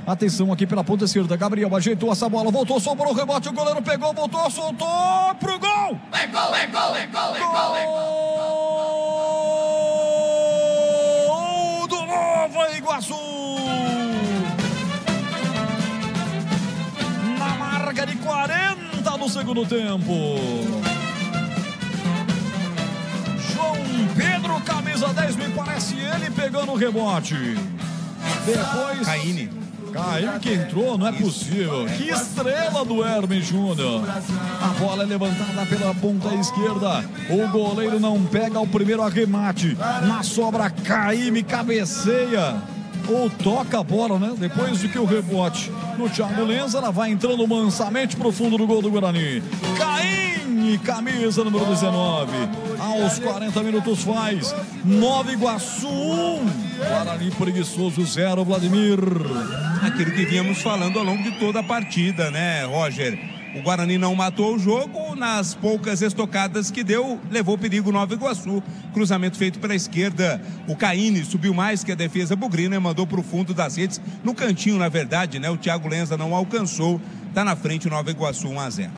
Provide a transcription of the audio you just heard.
Atenção aqui pela ponta esquerda, Gabriel ajeitou essa bola, voltou, sobrou o rebote, o goleiro pegou, voltou, soltou pro gol! É gol, é gol, é gol, é gol, é gol! Do Nova Iguaçu! Na marca de 40 do segundo tempo. João Pedro, camisa 10, me parece ele pegando o rebote. Depois, Caíne que entrou, não é possível. Que estrela do Hermes Júnior. A bola é levantada pela ponta esquerda. O goleiro não pega o primeiro arremate. Na sobra, Caíne cabeceia. Ou toca a bola, né? Depois do que o rebote no Thiago Lenza, ela vai entrando mansamente pro fundo do gol do Guarani. Caíne, camisa número 19. Aos 40 minutos faz Nova Iguaçu 1. Guarani preguiçoso 0, Vladimir. Aquilo que vínhamos falando ao longo de toda a partida, né, Roger? O Guarani não matou o jogo, nas poucas estocadas que deu, levou perigo Nova Iguaçu. Cruzamento feito pela esquerda, o Caíne subiu mais que a defesa bugrina e mandou para o fundo das redes, no cantinho, na verdade, né? O Thiago Lenza não alcançou, tá na frente o Nova Iguaçu 1-0.